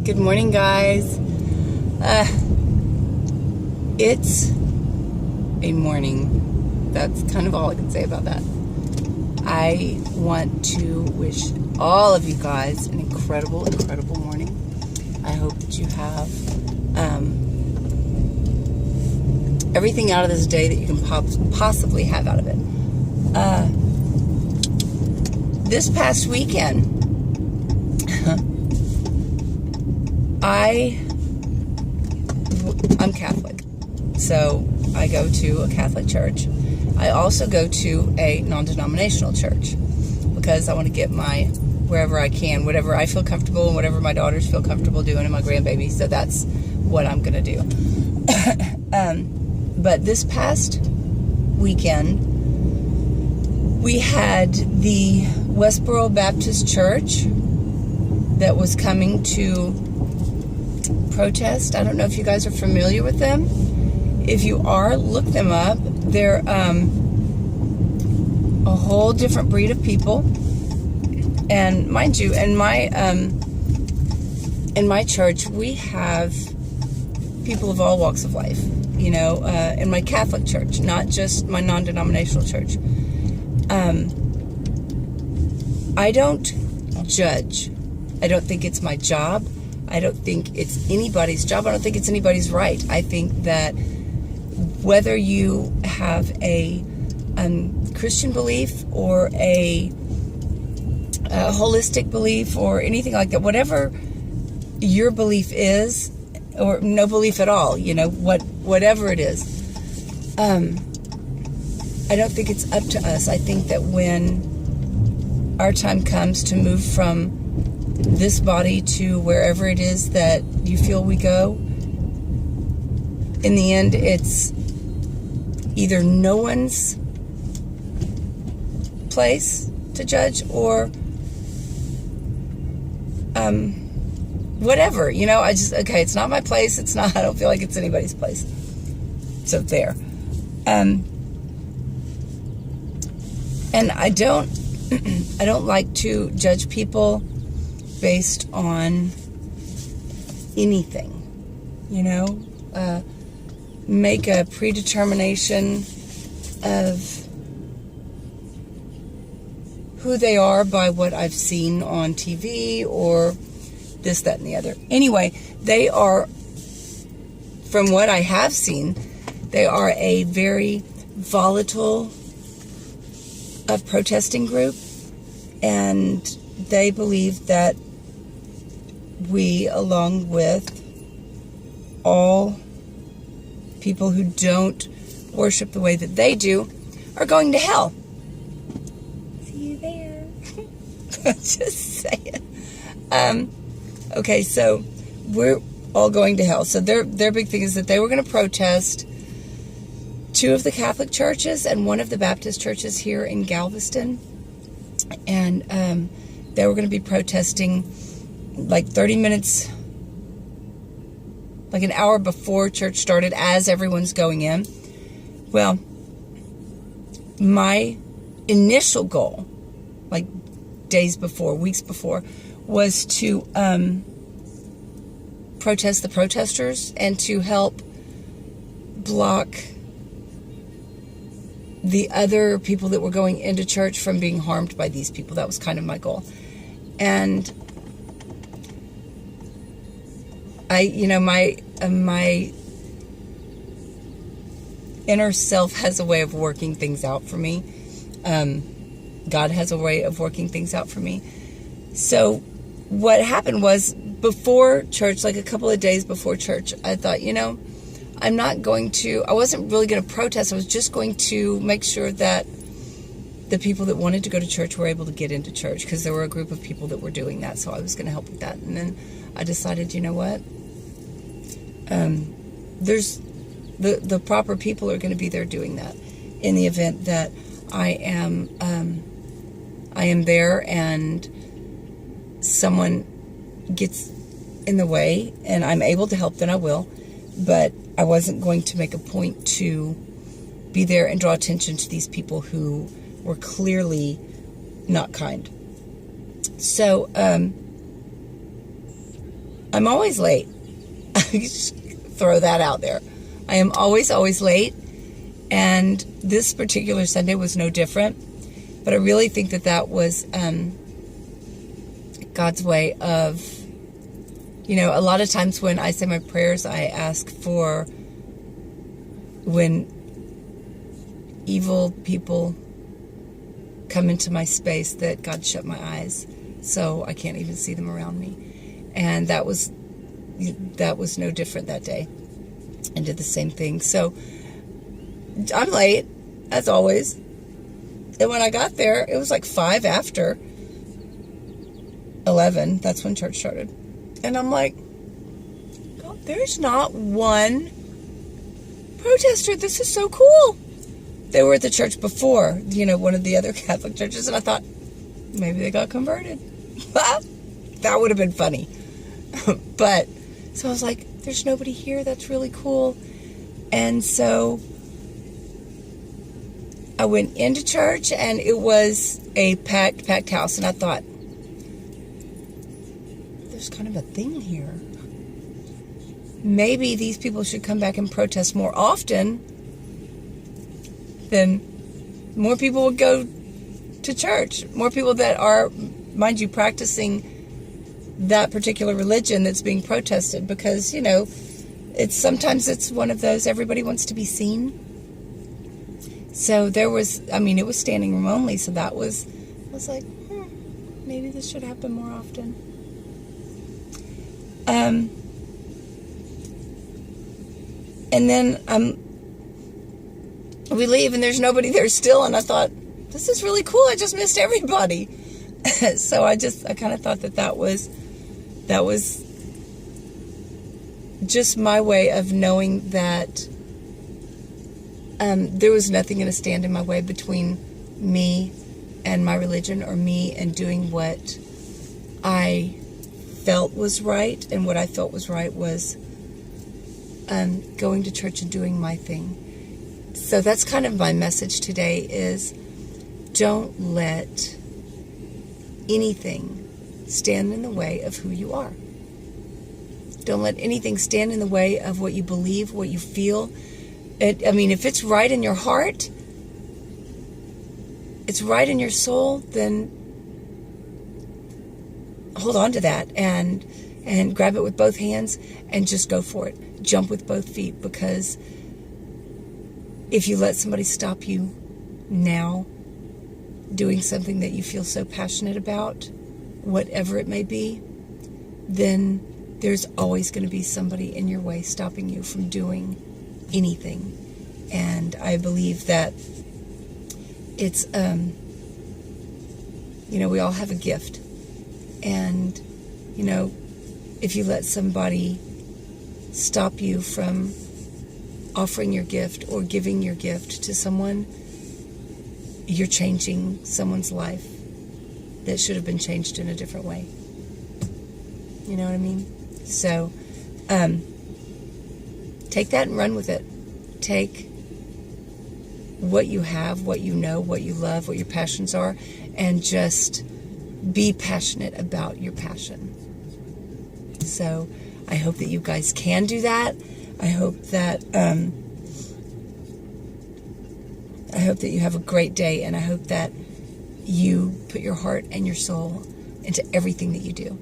Good morning, guys. It's a morning. That's kind of all I can say about that. I want to wish all of you guys an incredible morning. I hope that you have everything out of this day that you can possibly have out of it. This past weekend, I'm Catholic, so I go to a Catholic church. I also go to a non-denominational church because I want to get my wherever I can, whatever I feel comfortable and whatever my daughters feel comfortable doing and my grandbaby. So that's what I'm going to do. But this past weekend, we had the Westboro Baptist Church that was coming to protest. I don't know if you guys are familiar with them. If you are, look them up. They're a whole different breed of people. And mind you, in my church, we have people of all walks of life. You know, in my Catholic church, not just my non-denominational church. I don't judge. I don't think it's my job. I don't think it's anybody's job. I don't think it's anybody's right. I think that whether you have a Christian belief or a holistic belief or anything like that, whatever your belief is, or no belief at all, you know, whatever it is, I don't think it's up to us. I think that when our time comes to move from this body to wherever it is that you feel we go, in the end, it's either no one's place to judge or whatever, you know. It's not my place. It's not, I don't feel like it's anybody's place. So there. And I don't like to judge people based on anything, you know, make a predetermination of who they are by what I've seen on TV or this, that, and the other. Anyway, they are, from what I have seen, they are a very volatile protesting group, and they believe that we, along with all people who don't worship the way that they do, are going to hell. See you there. Just saying. Okay, so we're all going to hell. So their big thing is that they were going to protest two of the Catholic churches and one of the Baptist churches here in Galveston. And they were going to be protesting like 30 minutes, like an hour before church started, as everyone's going in. Well, my initial goal, like days before, weeks before, was to protest the protesters and to help block the other people that were going into church from being harmed by these people. That was kind of my goal. And my inner self has a way of working things out for me. God has a way of working things out for me. So what happened was, before church, like a couple of days before church, I thought, I wasn't really going to protest. I was just going to make sure that the people that wanted to go to church were able to get into church, because there were a group of people that were doing that, so I was going to help with that. And then I decided, you know what? There's the proper people are going to be there doing that in the event that I am there and someone gets in the way and I'm able to help, then I will. But I wasn't going to make a point to be there and draw attention to these people who were clearly not kind. So I'm always late. Just throw that out there. I am always late. And this particular Sunday was no different. But I really think that was God's way of, a lot of times when I say my prayers, I ask for when evil people come into my space that God shut my eyes so I can't even see them around me. And that was no different that day, and did the same thing. So I'm late, as always. And when I got there, it was like 5 after 11. That's when church started. And I'm like, God, there's not one protester. This is so cool. They were at the church before, one of the other Catholic churches, and I thought, maybe they got converted. That would have been funny. But, so I was like, there's nobody here. That's really cool. And so I went into church, and it was a packed house, and I thought, there's kind of a thing here. Maybe these people should come back and protest more often. Then more people would go to church. More people that are, mind you, practicing that particular religion that's being protested, because, sometimes it's one of those, everybody wants to be seen. So there was, it was standing room only, so I was like, maybe this should happen more often. And then we leave, and there's nobody there still, and I thought, this is really cool. I just missed everybody. So I kind of thought that was just my way of knowing that there was nothing going to stand in my way between me and my religion, or me and doing what I felt was right. And what I felt was right was going to church and doing my thing. So that's kind of my message today, is don't let anything stand in the way of who you are. Don't let anything stand in the way of what you believe, what you feel. If it's right in your heart, it's right in your soul, then hold on to that and grab it with both hands and just go for it. Jump with both feet, because if you let somebody stop you now doing something that you feel so passionate about, whatever it may be, then there's always going to be somebody in your way stopping you from doing anything. And I believe that it's, we all have a gift. And, if you let somebody stop you from offering your gift or giving your gift to someone, you're changing someone's life that should have been changed in a different way. You know what I mean? So, take that and run with it. Take what you have, what you know, what you love, what your passions are, and just be passionate about your passion. So, I hope that you guys can do that. I hope that you have a great day, and I hope that you put your heart and your soul into everything that you do.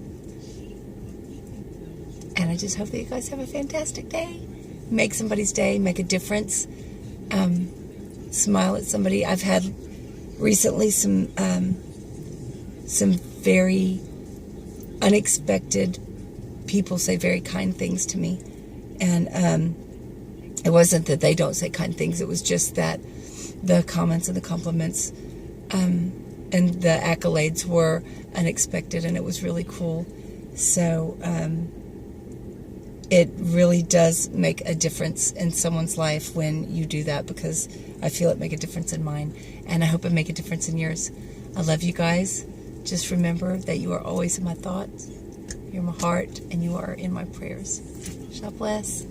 And I just hope that you guys have a fantastic day. Make somebody's day, make a difference. Smile at somebody. I've had recently some very unexpected people say very kind things to me. And it wasn't that they don't say kind things. It was just that the comments and the compliments and the accolades were unexpected, and it was really cool. So it really does make a difference in someone's life when you do that, because I feel it make a difference in mine, and I hope it make a difference in yours. I love you guys. Just remember that you are always in my thoughts, you're in my heart, and you are in my prayers. God bless.